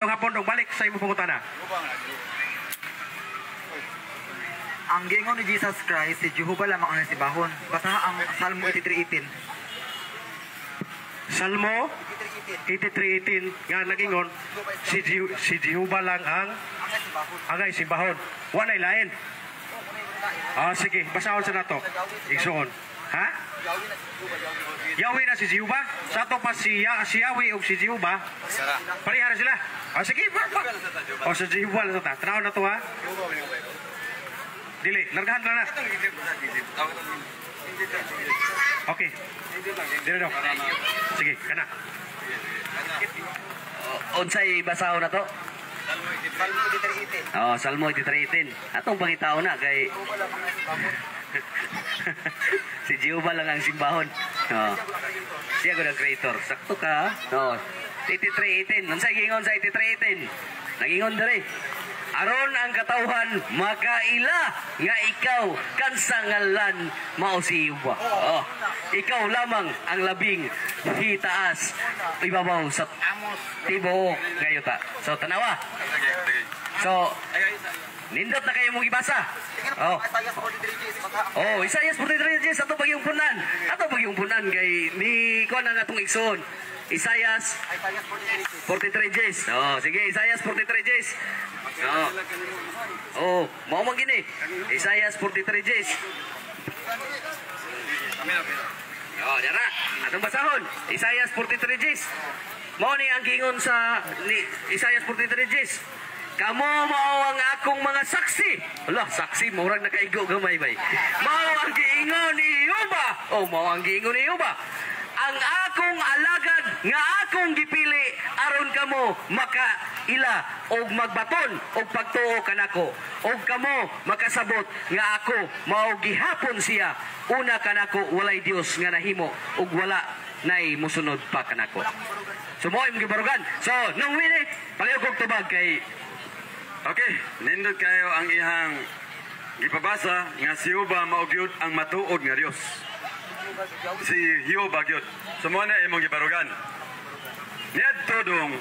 hapon dong balik sa imong pangutana. Ang gingon ni Jesus Christ, si Jehovah lamang ang nasibahon. Basaha ang Salmo 83:18. Salmo 83:18 nga nagingon si Jehovah lang ang sibahon. Wa nay lain. Sige, basahon sa nato. Igsoon. Ha? Yahweh na si Jehovah. Sa to pa si Yahweh o si Jehovah. Parihara sila. Sige. Sa Jehovah lang ta. Tanaw na to ha. Dili, largahan ka na. Okay. Dili daw. Sige, kana. Unsay basahon na to? Salmo 83:18. Atong pangitao na kay si Jehovah lang ang simbahon. Siya ko ang creator. Sakto ka. 83:18. Unsay gingon sa 83:18? Nagingon diri. Aron ang katawhan makaila nga ikaw kansa ngalan mao si Jehovah. Ikaw lamang ang labing hitaas ibabaw sa tibuok gayota. So tanawa. So nindot na kayo mong ibasa. Isaiah 43 ato bagyong punan. Ato bagyong punan kay ni ko na atong igsoon. Isaiah 43 Gs. Sige, Isaiah 43 Gs. Mao man gini. Isaiah 43 Gs. Dara, atong basahon. Isaiah 43 Gs. Mao ni ang gingon sa Isaiah 43 Gs. Kamo mao ang akong mga saksi. Saksi murag nakaigo gamay bay. Mao ang giingon ni Jehovah. Mao ang giingon ni Jehovah. Ang akong alagad nga akong gipili aron kamo makaila og magbaton og pagtuo kanako. Og kamo makasabot nga ako mao gihapon siya. Una kanako walay Dios nga nahimo og wala nay musunod pa kanako. So mo imong gibarugan. So nung wini palihog og tubag kay okay, nindot kayo ang ihang gipabasa nga si Jehovah mao gyud ang matuod nga Dios. Si Jehovah gyud. Sumo na imong gibarugan. Niadto dong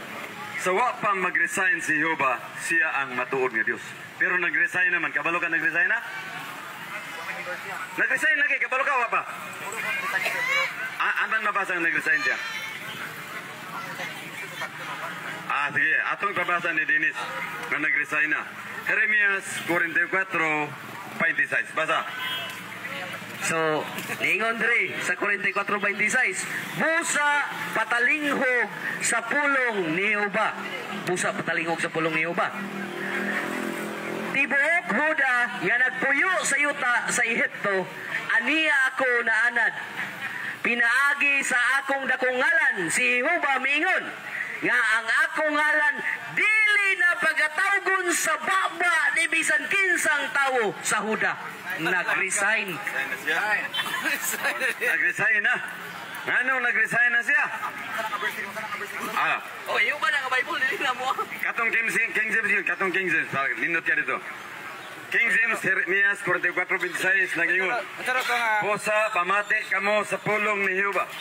sa wa pang mag-resign si Jehovah, siya ang matuod nga Dios. Pero nag-resign naman, kabalo ka nag-resign na? Nag-resign lagi, kabalo ka wa pa? Andan mabasa ang nag-resign siya? Sige, atong babasa ni Dennis na nag-resign na. Jeremias 44:26. Basa. So, ningon diri sa 44:26, busa patalinghog sa pulong ni Jehovah. Busa patalinghog sa pulong ni Jehovah. Tibuok Huda nga nagpuyo sa yuta sa Ehipto, aniya ako naanad. Pinaagi sa akong dakong ngalan si Jehovah miingon nga ang akong ngalan dili na pagatawgon sa baba ni bisan kinsang tawo sa Huda. Nag-resign. Nag-resign na. Anong nag-resign na siya? Yung ba na Bible dili na mo? Katong King James, lindot ka dito. King James, Jeremias 44:26 nagingon. Busa pamati kamo sa pulong ni Jehovah.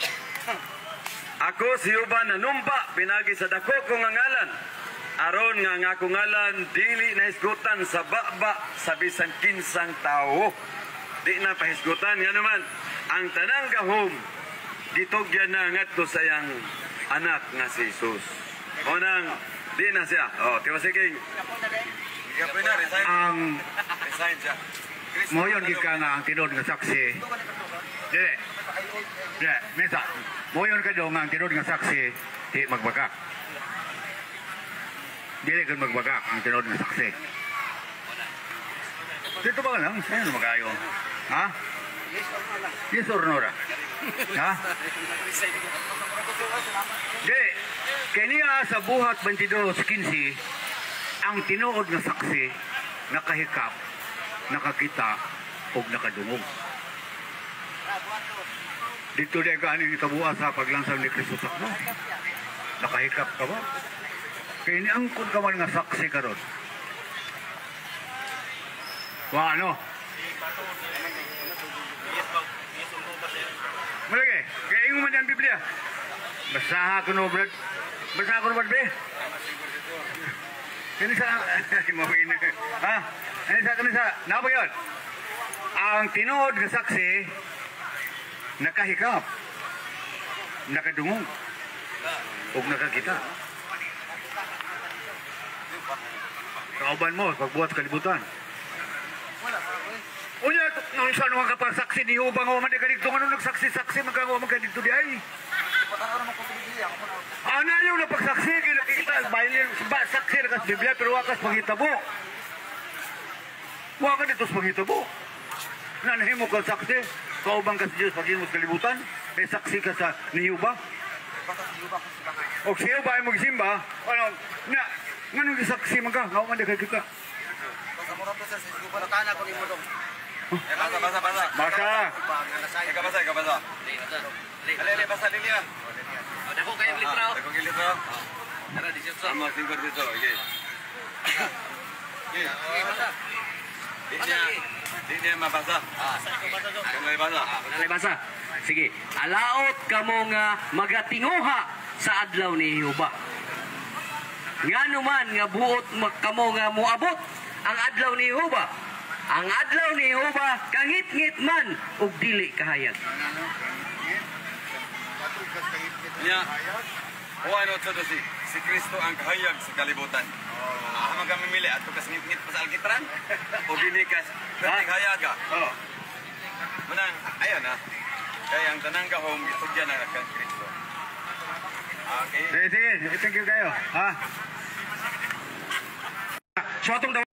Ako si Jehovah nanumpa pinagi sa dako kong ngalan. Aron nga nga akong ngalan dili na hisgutan sa baba sa bisan kinsang tao. Di na pahisgutan nga naman ang tanang gahom gitugyan na ngadto sa yang anak nga si Jesus. Unang di na siya. Tiwa sige. Ang mo yon gika nga ang tinod nga saksi. Dili. Mesa. Mo yon kado nga ang tinod nga saksi di magbagak. Dili kan magbagak ang tinod nga saksi. Dito ba lang? Saan magayo? Ha? Yes or no ra? Ha? Dili. Kaniya sa buhat 22:15 ang tinuod nga saksi nakahikap, nakakita og nakadungog. Dito din ka ani kabuas sa paglansang ni Kristo sakno. Nakahikap ka ba? Kaya niangkod ka man nga saksi karon. Ano? Malagi, kaya yung man ang Biblia. Basaha ko no, Brad. Basa ako naman, be. Kanisa, mawin. Ha? Kanisa. Napa yun? Ang tinuod nga saksi, nakahikap, nakadungog, o nakakita. Kauban mo, pagbuhat sa kalibutan. Unya, nung saan mga kapasaksi ni Ubang o manikaligto, ano nagsaksi-saksi, magkagawa magkaligto di ay. Ano yung napagsaksi, kita, bailin, saksi na kas Biblia, pero wakas panghitabo. Wakas dito sa panghitabo. Nanahin mo ka saksi, kaubang ka sa Diyos, pagin mo sa kalibutan, may saksi ka sa niyuba. O siya ba ay magsimba, ano, nga nung isaksi man ka, nga man di kita. Basa. Basa. Alele, basa linya. Dako kayong litro. Dako kayong litro. Tara, 18. Amo, 5 dito. Okay. Di niya mabasa. Kunalay basa. Kunalay basa. Sige, alaot kamo nga magatinguha sa adlaw ni Jehova. Nga naman nga buot kamo nga muabot ang adlaw ni Jehova. Ang adlaw ni Jehova kangit-ngit man ug dili kahayag. Niya, ano ito si Kristo ang kahayag sa kalibutan. Ang mamimili at tukas ngit-ngit pa sa alkitran. O dinikas, kahayag ka. Manang, ayun ha. Kaya ang tanang kahong itugyan na kang Kristo. Okay. Sige, thank you kayo. Ha? So atong